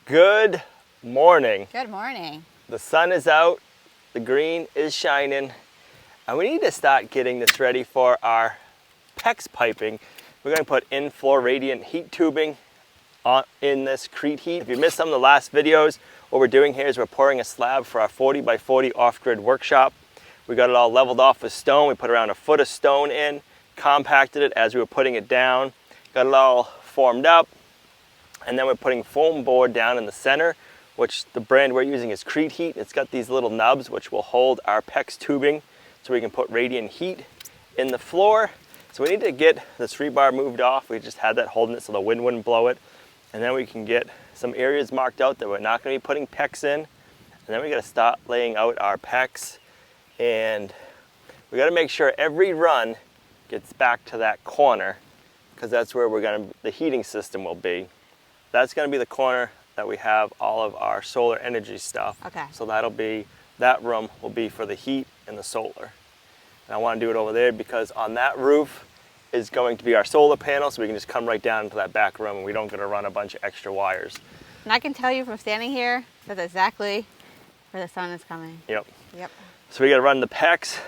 Good morning. Good morning. The sun is out, the green is shining, and we need to start getting this ready for our PEX piping. We're going to put in-floor radiant heat tubing in this crete heat. If you missed some of the last videos, what we're doing here is we're pouring a slab for our 40 by 40 off-grid workshop. We got it all leveled off with stone. We put around a foot of stone in, compacted it as we were putting it down, got it all formed up, and then we're putting foam board down in the center, which the brand we're using is Crete Heat. It's got these little nubs which will hold our PEX tubing so we can put radiant heat in the floor. So we need to get this rebar moved off. We just had that holding it so the wind wouldn't blow it. And then we can get some areas marked out that we're not going to be putting PEX in. And then we got to start laying out our PEX. And we got to make sure every run gets back to that corner, because that's where the heating system will be. That's going to be the corner that we have all of our solar energy stuff. Okay. So that room will be for the heat and the solar. And I want to do it over there because on that roof is going to be our solar panel, so we can just come right down into that back room and we don't got to run a bunch of extra wires. And I can tell you from standing here, that's exactly where the sun is coming. Yep. Yep. So we got to run the PEX.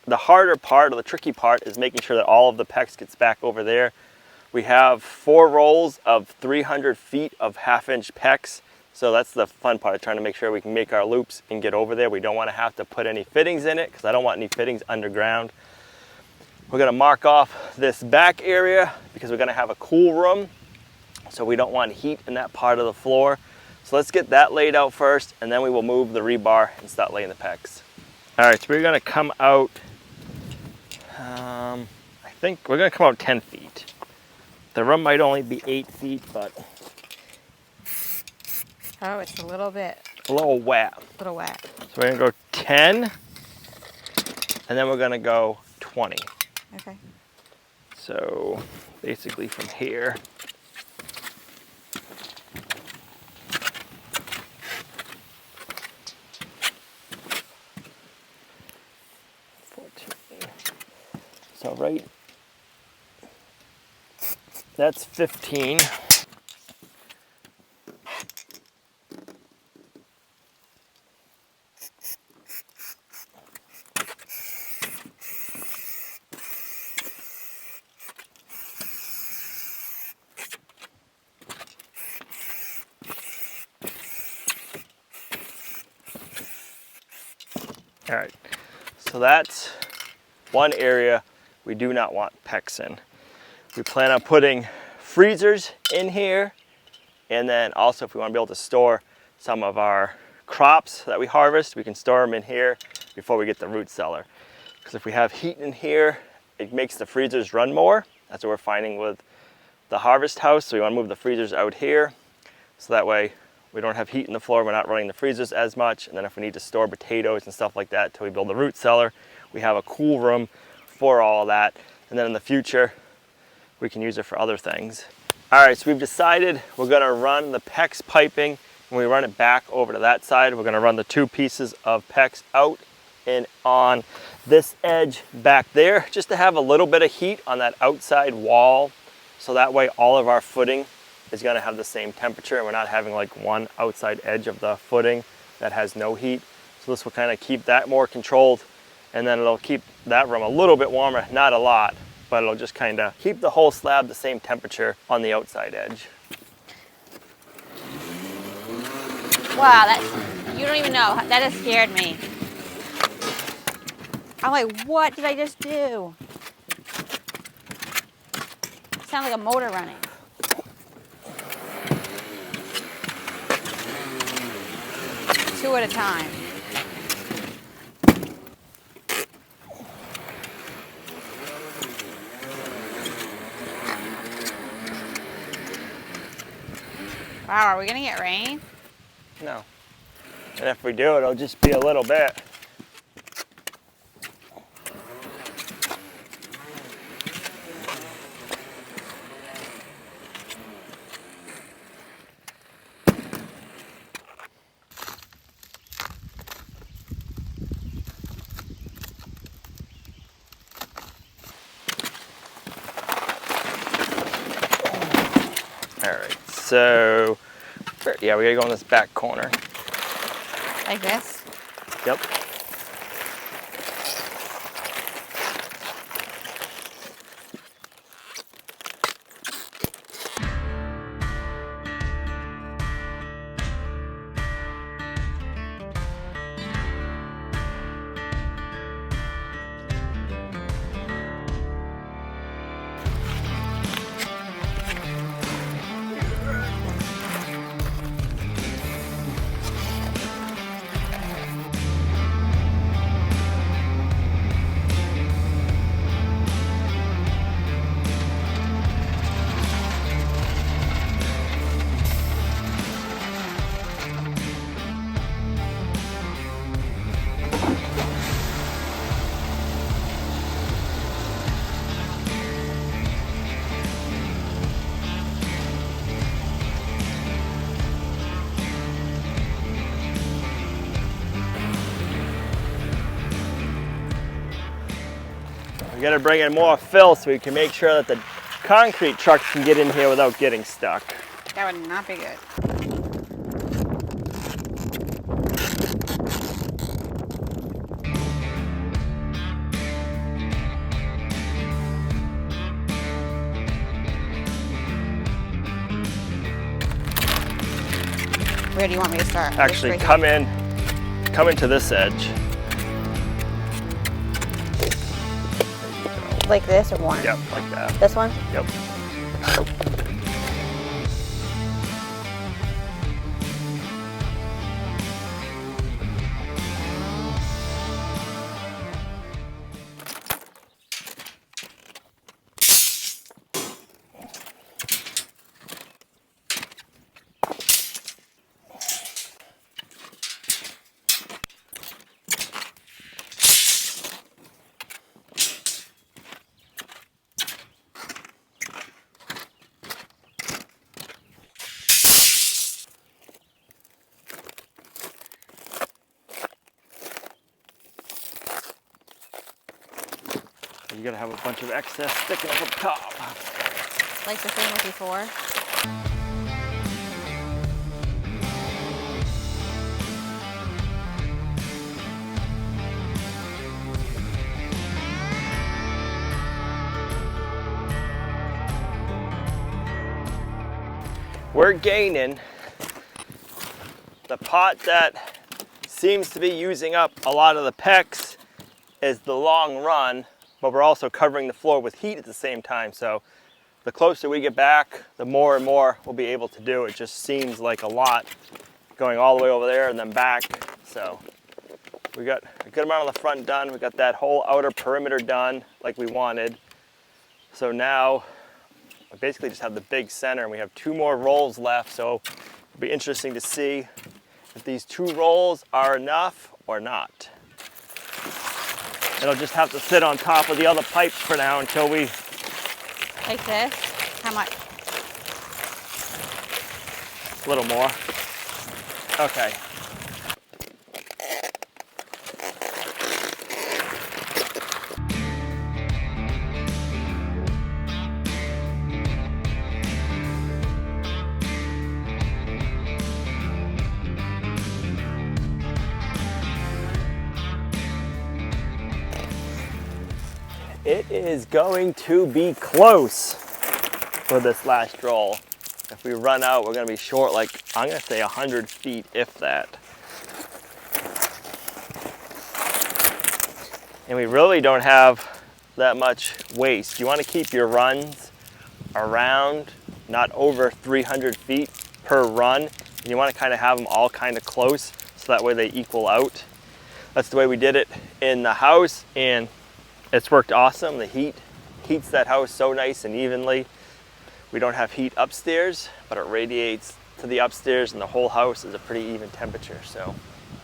The harder part, or the tricky part, is making sure that all of the PEX gets back over there. We have 4 rolls of 300 feet of 1/2-inch PEX. So that's the fun part, trying to make sure we can make our loops and get over there. We don't want to have to put any fittings in it because I don't want any fittings underground. We're going to mark off this back area because we're going to have a cool room. So we don't want heat in that part of the floor. So let's get that laid out first, and then we will move the rebar and start laying the PEX. All right, so we're going to come out, I think we're going to come out 10 feet. The room might only be 8 feet, but Oh, it's a little wet. A little wet. So we're gonna go 10, and then we're gonna go 20. Okay. So basically from here. So right, that's 15. All right, so that's one area we do not want PEX in. We plan on putting freezers in here, and then also if we want to be able to store some of our crops that we harvest, we can store them in here before we get the root cellar. Because if we have heat in here, it makes the freezers run more. That's what we're finding with the harvest house. So we want to move the freezers out here, so that way we don't have heat in the floor, we're not running the freezers as much. And then if we need to store potatoes and stuff like that until we build the root cellar, we have a cool room for all of that. And then in the future, we can use it for other things. All right, so we've decided we're gonna run the PEX piping. When we run it back over to that side, we're gonna run the 2 pieces of PEX out and on this edge back there, just to have a little bit of heat on that outside wall. So that way all of our footing is going to have the same temperature, and we're not having like one outside edge of the footing that has no heat. So this will kind of keep that more controlled, and then it'll keep that room a little bit warmer, not a lot, but it'll just kind of keep the whole slab the same temperature on the outside edge. Wow, you don't even know. That has scared me. I'm like, what did I just do? It sounds like a motor running. Two at a time. Wow, are we gonna get rain? No. And if we do, it'll just be a little bit. So we're Yeah, we gotta go in this back corner. Like this? Yep. We gotta bring in more fill so we can make sure that the concrete trucks can get in here without getting stuck. That would not be good. Where do you want me to start? Actually, come into this edge. Like this or more? Yep, like that. This one? Yep. You're gonna have a bunch of excess sticking up top. Like the same as before? We're gaining. The pot that seems to be using up a lot of the PEX is the long run, but we're also covering the floor with heat at the same time. So the closer we get back, the more and more we'll be able to do. It just seems like a lot going all the way over there and then back. So we got a good amount of the front done. We got that whole outer perimeter done like we wanted. So now I basically just have the big center and we have 2 more rolls left. So it'll be interesting to see if these 2 rolls are enough or not. It'll just have to sit on top of the other pipes for now until we... Like this? How much? A little more. Okay. It is going to be close for this last roll. If we run out, we're going to be short, like, I'm going to say 100 feet, if that. And we really don't have that much waste. You want to keep your runs around, not over 300 feet per run. And you want to kind of have them all kind of close, so that way they equal out. That's the way we did it in the house, and it's worked awesome. The heat heats that house so nice and evenly. We don't have heat upstairs, but it radiates to the upstairs, and the whole house is a pretty even temperature. So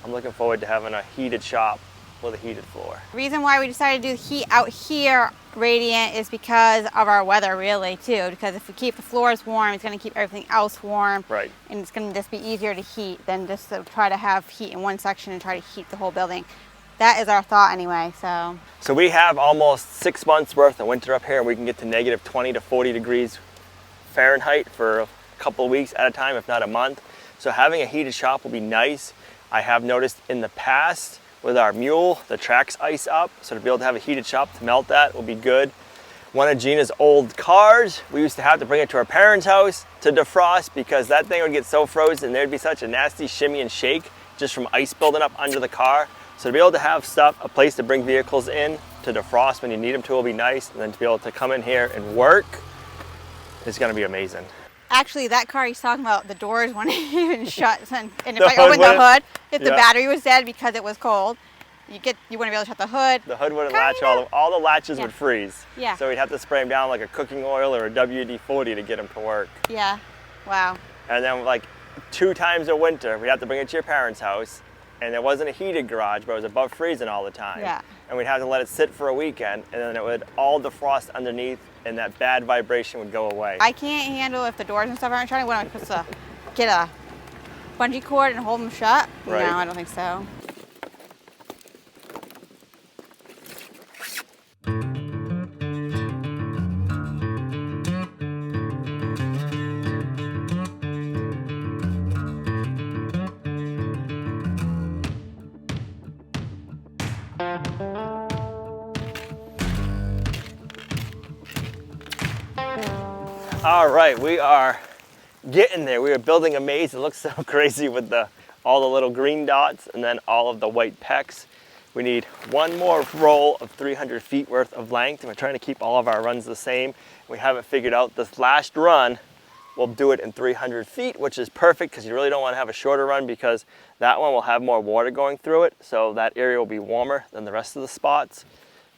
I'm looking forward to having a heated shop with a heated floor. The reason why we decided to do the heat out here radiant is because of our weather, really, too. Because if we keep the floors warm, it's going to keep everything else warm. Right. And it's going to just be easier to heat than just to try to have heat in one section and try to heat the whole building. That is our thought anyway, so. So we have almost 6 months worth of winter up here, and we can get to -20 to 40 degrees Fahrenheit for a couple of weeks at a time, if not a month. So having a heated shop will be nice. I have noticed in the past with our mule, the tracks ice up. So to be able to have a heated shop to melt that will be good. One of Gina's old cars, we used to have to bring it to our parents' house to defrost because that thing would get so frozen. There'd be such a nasty shimmy and shake just from ice building up under the car. So to be able to have stuff, a place to bring vehicles in to defrost when you need them to will be nice. And then to be able to come in here and work is gonna be amazing. Actually, that car he's talking about, the doors weren't even shut. And if I opened the hood, if the battery was dead because it was cold, you wouldn't be able to shut the hood. The hood wouldn't latch, all the latches would freeze. Yeah. So we'd have to spray them down like a cooking oil or a WD-40 to get them to work. Yeah, wow. And then like 2 times a winter, we'd have to bring it to your parents' house. And it wasn't a heated garage, but it was above freezing all the time. Yeah. And we'd have to let it sit for a weekend, and then it would all defrost underneath, and that bad vibration would go away. I can't handle if the doors and stuff aren't shutting. What am I supposed to get a bungee cord and hold them shut? Right. No, I don't think so. All right, we are getting there. We are building a maze. It looks so crazy with all the little green dots and then all of the white pecks. We need one more roll of 300 feet worth of length, and we're trying to keep all of our runs the same. We haven't figured out this last run. We'll do it in 300 feet, which is perfect because you really don't want to have a shorter run because that one will have more water going through it. So that area will be warmer than the rest of the spots.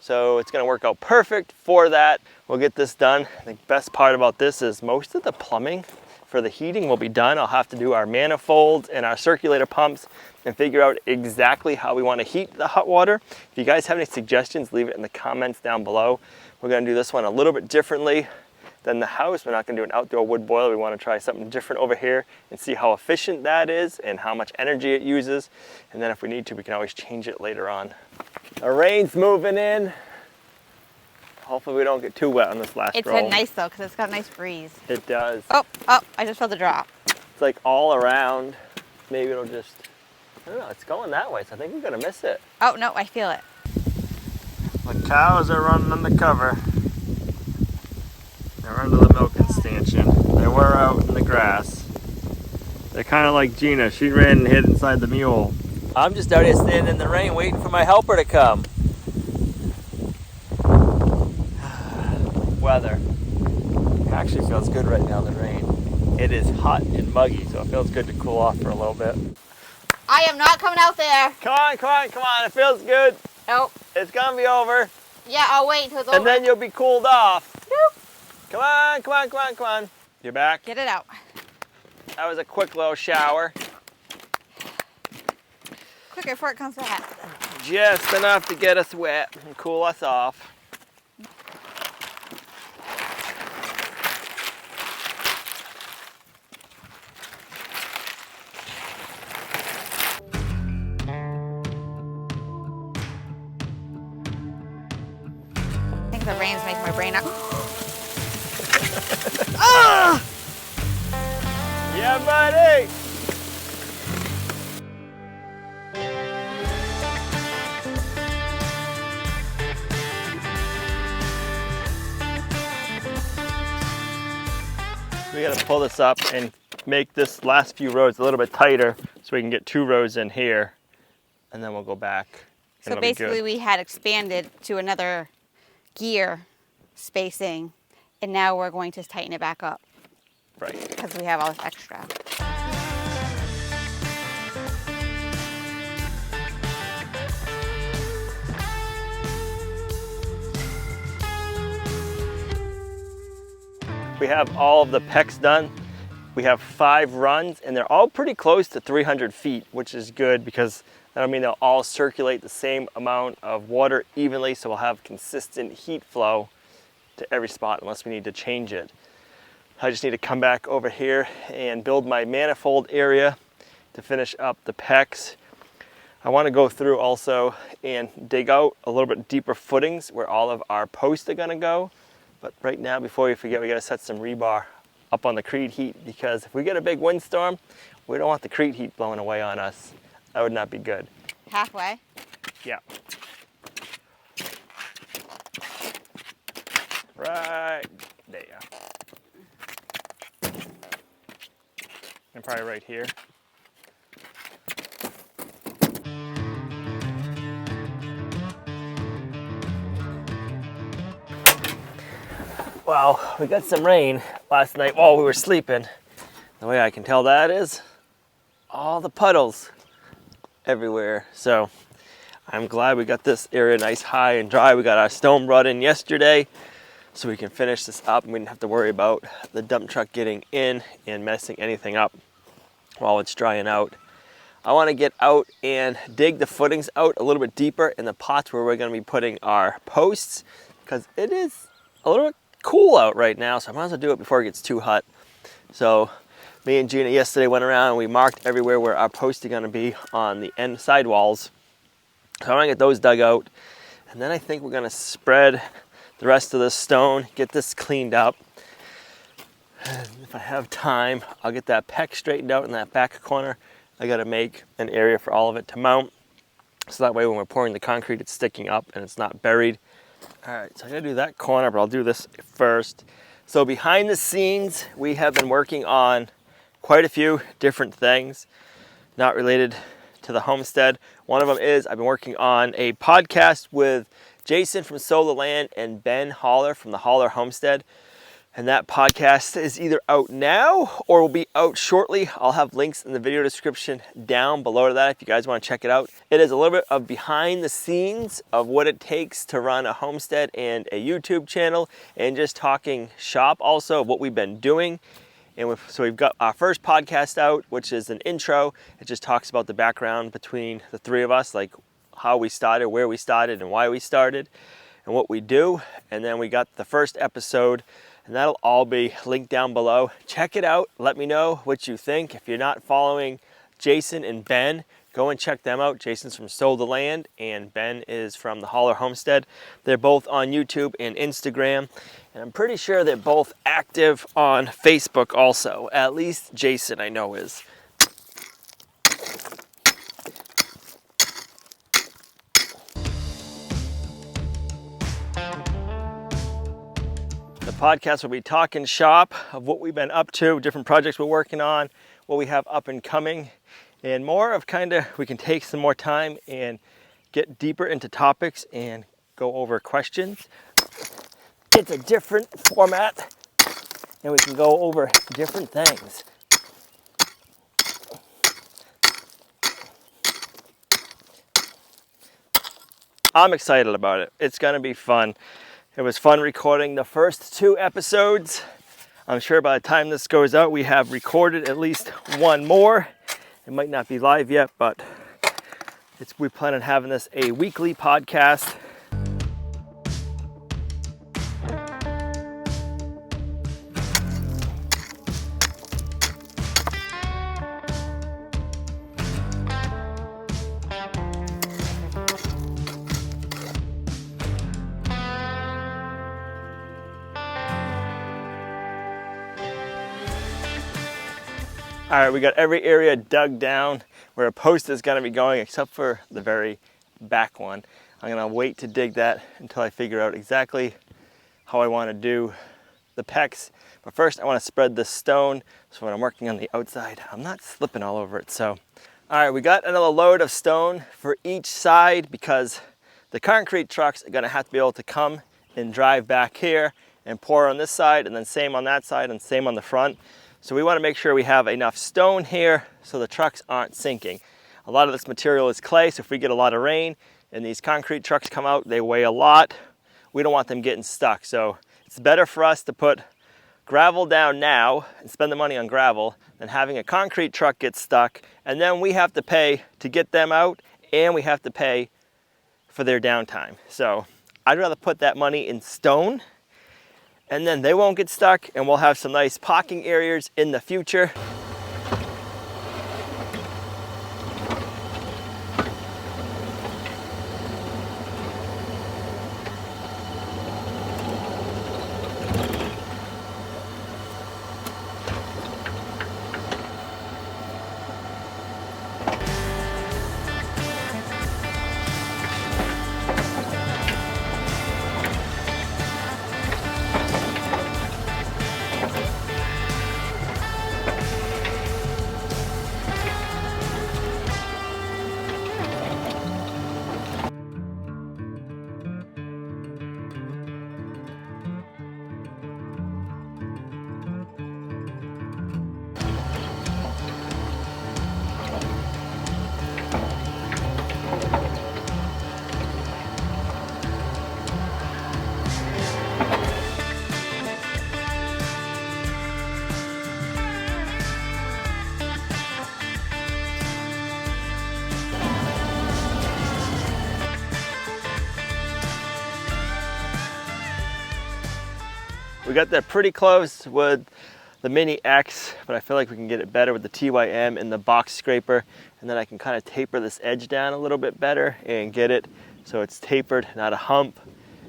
So it's going to work out perfect for that. We'll get this done. The best part about this is most of the plumbing for the heating will be done. I'll have to do our manifolds and our circulator pumps and figure out exactly how we want to heat the hot water. If you guys have any suggestions, leave it in the comments down below. We're going to do this one a little bit differently than the house. We're not going to do an outdoor wood boiler. We want to try something different over here and see how efficient that is and how much energy it uses. And then if we need to, we can always change it later on. The rain's moving in. Hopefully we don't get too wet on this last roll. It's nice though because it's got a nice breeze. It does. Oh, I just felt the drop. It's like all around. Maybe it'll just, I don't know, it's going that way, so I think we're gonna miss it. Oh no, I feel it. The cows are running undercover. They're under the milking stanchion. They were out in the grass. They're kind of like Gina. She ran and hid inside the mule. I'm just out here standing in the rain waiting for my helper to come. Weather. It actually feels good right now, the rain. It is hot and muggy, so it feels good to cool off for a little bit. I am not coming out there. Come on, come on, come on. It feels good. Nope. It's gonna be over. Yeah, I'll wait until it's over. And then you'll be cooled off. Nope. Come on, come on, come on, come on. You're back? Get it out. That was a quick little shower. Quicker before it comes back. Just enough to get us wet and cool us off. I think the rain's making my brain up. Ah! Yeah, buddy! We gotta pull this up and make this last few rows a little bit tighter so we can get 2 rows in here, and then we'll go back. So basically we had expanded to another gear spacing, and now we're going to tighten it back up. Right. Because we have all this extra. We have all of the pecks done. We have 5 runs, and they're all pretty close to 300 feet, which is good because that'll mean they'll all circulate the same amount of water evenly, so we'll have consistent heat flow to every spot unless we need to change it. I just need to come back over here and build my manifold area to finish up the pecks. I want to go through also and dig out a little bit deeper footings where all of our posts are going to go. But right now, before we forget, we got to set some rebar up on the creed heat because if we get a big windstorm, We don't want the crete heat blowing away on us. That would not be good. Halfway. Yeah. Right there. And probably right here. Well, we got some rain last night while we were sleeping. The way I can tell that is all the puddles everywhere. So I'm glad we got this area nice high and dry. We got our stone brought in yesterday so we can finish this up and we didn't have to worry about the dump truck getting in and messing anything up while it's drying out. I want to get out and dig the footings out a little bit deeper in the pots where we're going to be putting our posts, because it is a little bit cool out right now, so I might as well do it before it gets too hot. So me and Gina yesterday went around and we marked everywhere where our posts are going to be on the end side walls. So I'm going to get those dug out, and then I think we're going to spread the rest of the stone, get this cleaned up. And if I have time, I'll get that peck straightened out in that back corner. I got to make an area for all of it to mount, so that way when we're pouring the concrete it's sticking up and it's not buried. All right, so I gotta do that corner, but I'll do this first. So behind the scenes, we have been working on quite a few different things not related to the homestead. One of them is I've been working on a podcast with Jason from Solar Land and Ben Holler from the Holler Homestead. And that podcast is either out now or will be out shortly. I'll have links in the video description down below to that if you guys want to check it out. It is a little bit of behind the scenes of what it takes to run a homestead and a YouTube channel, and just talking shop also of what we've been doing. And so we've got our first podcast out, which is an intro. It just talks about the background between the three of us, like how we started, where we started, and why we started, and what we do. And then we got the first episode, and that'll all be linked down below. Check it out. Let me know what you think. If you're not following Jason and Ben, go and check them out. Jason's from Solar Land and Ben is from the Holler Homestead. They're both on YouTube and Instagram. And I'm pretty sure they're both active on Facebook also. At least Jason I know is. The podcast will be talking shop of what we've been up to, different projects we're working on, what we have up and coming, and more of we can take some more time and get deeper into topics and go over questions. It's a different format and we can go over different things. I'm excited about it. It's gonna be fun. It was fun recording the first 2 episodes. I'm sure by the time this goes out, we have recorded at least one more. It might not be live yet, but we plan on having this a weekly podcast. All right, we got every area dug down where a post is gonna be going, except for the very back one. I'm gonna wait to dig that until I figure out exactly how I wanna do the pecs. But first I wanna spread the stone, so when I'm working on the outside, I'm not slipping all over it. So, all right, we got another load of stone for each side because the concrete trucks are gonna have to be able to come and drive back here and pour on this side, and then same on that side and same on the front. So we want to make sure we have enough stone here so the trucks aren't sinking. A lot of this material is clay, so if we get a lot of rain and these concrete trucks come out, they weigh a lot. We don't want them getting stuck. So it's better for us to put gravel down now and spend the money on gravel than having a concrete truck get stuck, and then we have to pay to get them out and we have to pay for their downtime. So I'd rather put that money in stone, and then they won't get stuck and we'll have some nice parking areas in the future. We got that pretty close with the Mini X, but I feel like we can get it better with the TYM and the box scraper. And then I can kind of taper this edge down a little bit better and get it so it's tapered, not a hump,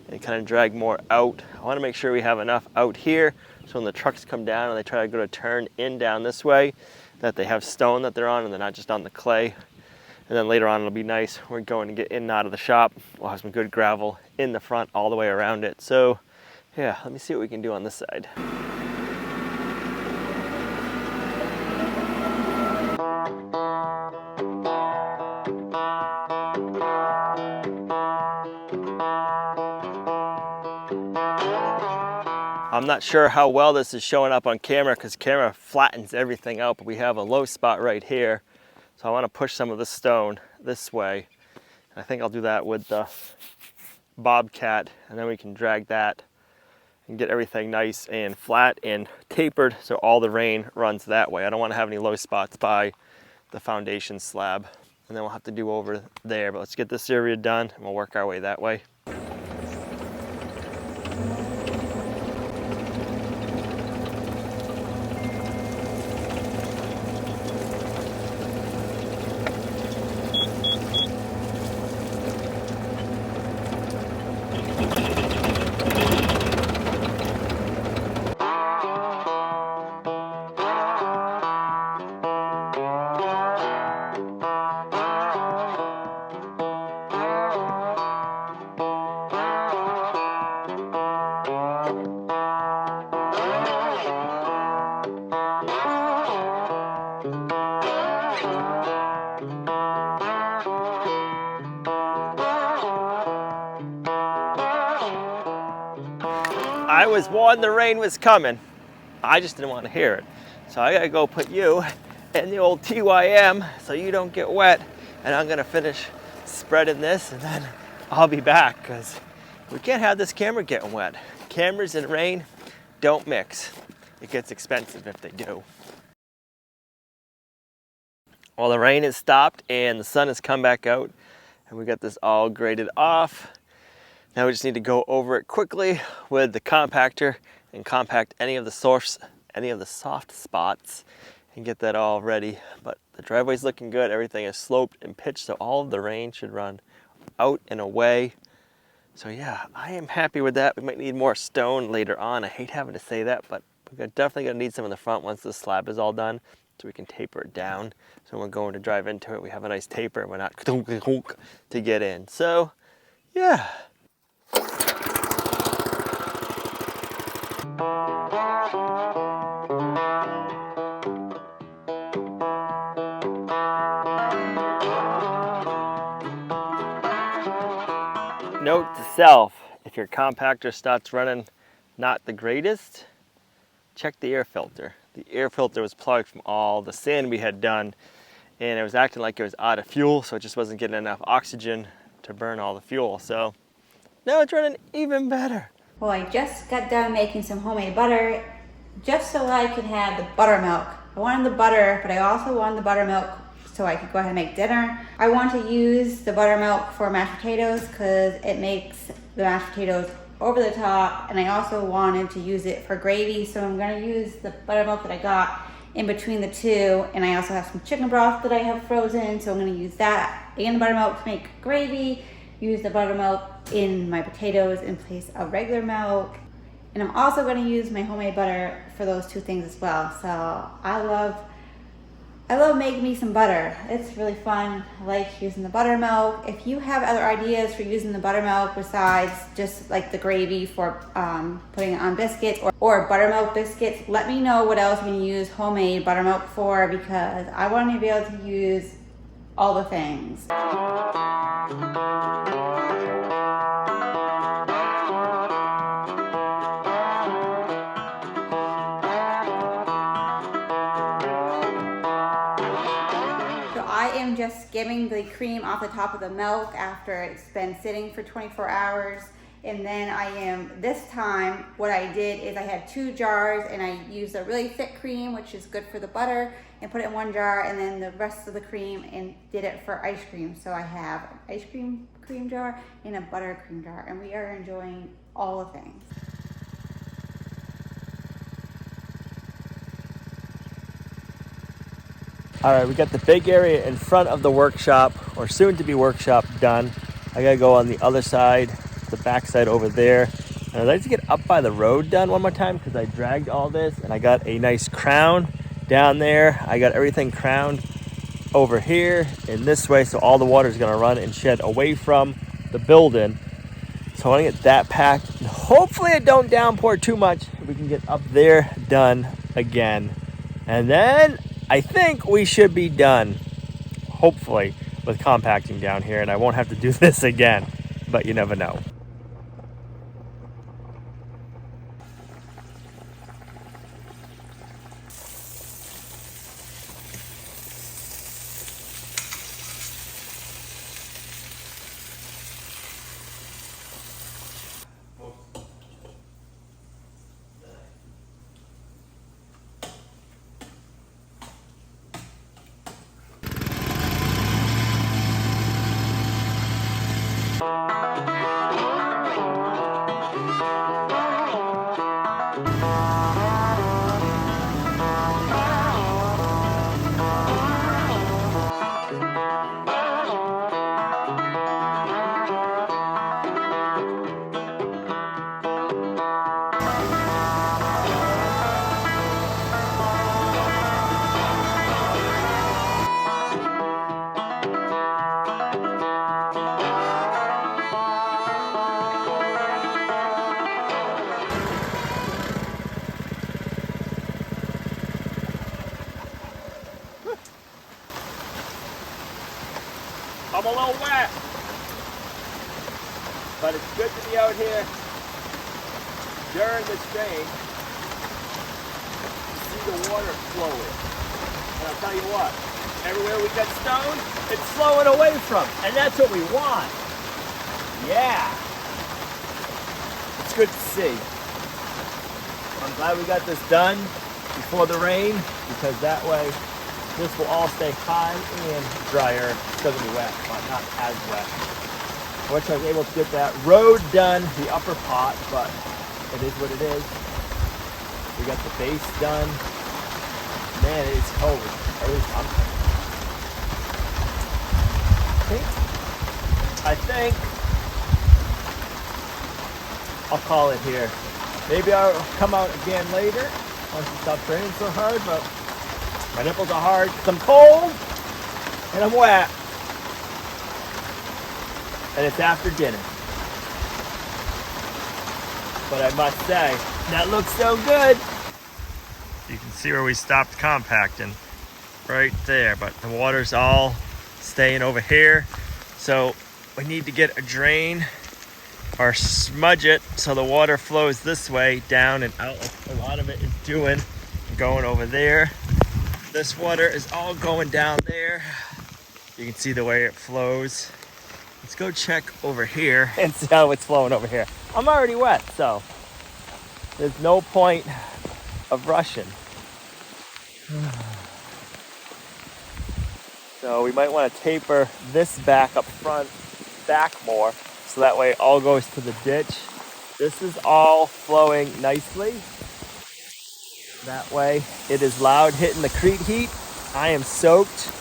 and kind of drag more out. I want to make sure we have enough out here so when the trucks come down and they try to go to turn in down this way, that they have stone that they're on and they're not just on the clay. And then later on it'll be nice. We're going to get in and out of the shop. We'll have some good gravel in the front all the way around it. So yeah, let me see what we can do on this side. I'm not sure how well this is showing up on camera because camera flattens everything out, but we have a low spot right here. So I want to push some of the stone this way. I think I'll do that with the Bobcat, and then we can drag that and get everything nice and flat and tapered so all the rain runs that way. I don't want to have any low spots by the foundation slab. And then we'll have to do over there, but let's get this area done and we'll work our way that way. I was warned the rain was coming. I just didn't want to hear it. So I gotta go put you in the old TYM so you don't get wet. And I'm gonna finish spreading this and then I'll be back because we can't have this camera getting wet. Cameras and rain don't mix. It gets expensive if they do. Well, the rain has stopped and the sun has come back out and we got this all graded off. Now we just need to go over it quickly with the compactor and compact any of the soft spots and get that all ready. But the driveway's looking good. Everything is sloped and pitched, so all of the rain should run out and away. So yeah, I am happy with that. We might need more stone later on. I hate having to say that, but we're definitely gonna need some in the front once the slab is all done so we can taper it down. So when we're going to drive into it, we have a nice taper and we're not to get in. So yeah. Note to self, if your compactor starts running not the greatest, check the air filter. The air filter was plugged from all the sand we had done and it was acting like it was out of fuel, so it just wasn't getting enough oxygen to burn all the fuel. So now it's running even better. Well, I just got done making some homemade butter just so I could have the buttermilk. I wanted the butter, but I also wanted the buttermilk so I could go ahead and make dinner. I want to use the buttermilk for mashed potatoes because it makes the mashed potatoes over the top, and I also wanted to use it for gravy, so I'm going to use the buttermilk that I got in between the two, and I also have some chicken broth that I have frozen, so I'm going to use that and the buttermilk to make gravy, use the buttermilk in my potatoes in place of regular milk, and I'm also going to use my homemade butter for those two things as well. So I love making me some butter. It's really fun. I like using the buttermilk. If you have other ideas for using the buttermilk besides just like the gravy for putting it on biscuits or buttermilk biscuits, let me know what else you can use homemade buttermilk for, because I want to be able to use all the things. Just skimming the cream off the top of the milk after it's been sitting for 24 hours. And then this time what I did is I had 2 jars and I used a really thick cream, which is good for the butter, and put it in one jar, and then the rest of the cream and did it for ice cream. So I have an ice cream jar and a butter cream jar, and we are enjoying all the things. All right, we got the big area in front of the workshop, or soon to be workshop, done. I gotta go on the other side, the back side over there. And I'd like to get up by the road done one more time because I dragged all this and I got a nice crown down there. I got everything crowned over here in this way, so all the water is gonna run and shed away from the building. So I wanna get that packed. And hopefully it don't downpour too much. We can get up there done again. And then I think we should be done, hopefully, with compacting down here, and I won't have to do this again, but you never know. I'm a little wet, but it's good to be out here during this rain to see the water flowing. And I'll tell you what, everywhere we got stone, it's flowing away from, and that's what we want. Yeah, it's good to see. I'm glad we got this done before the rain, because that way this will all stay high and drier. It's still gonna be wet, but not as wet. I wish I was able to get that road done, the upper pot, but it is what it is. We got the base done. Man, it's cold. At least I think I'll call it here. Maybe I'll come out again later once it stops raining so hard, but my nipples are hard because I'm cold and I'm wet. And it's after dinner. But I must say, that looks so good. You can see where we stopped compacting right there, but the water's all staying over here. So we need to get a drain or smudge it so the water flows this way down and out like a lot of it is doing, going over there. This water is all going down there. You can see the way it flows. Let's go check over here and see how it's flowing over here. I'm already wet, so there's no point of rushing. So we might want to taper this back up front, back more, so that way it all goes to the ditch. This is all flowing nicely. That way it is loud hitting the crete heat. I am soaked.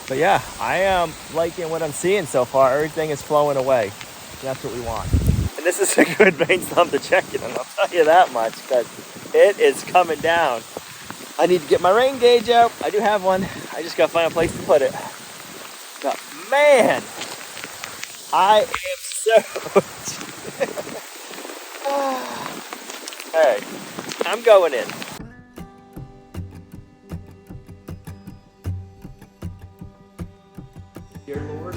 But yeah, I am liking what I'm seeing so far. Everything is flowing away. That's what we want. And this is a good rainstorm to check it, and I'll tell you that much, because it is coming down. I need to get my rain gauge out. I do have one. I just gotta find a place to put it. But man, I am soaked. All right, I'm going in. Dear Lord,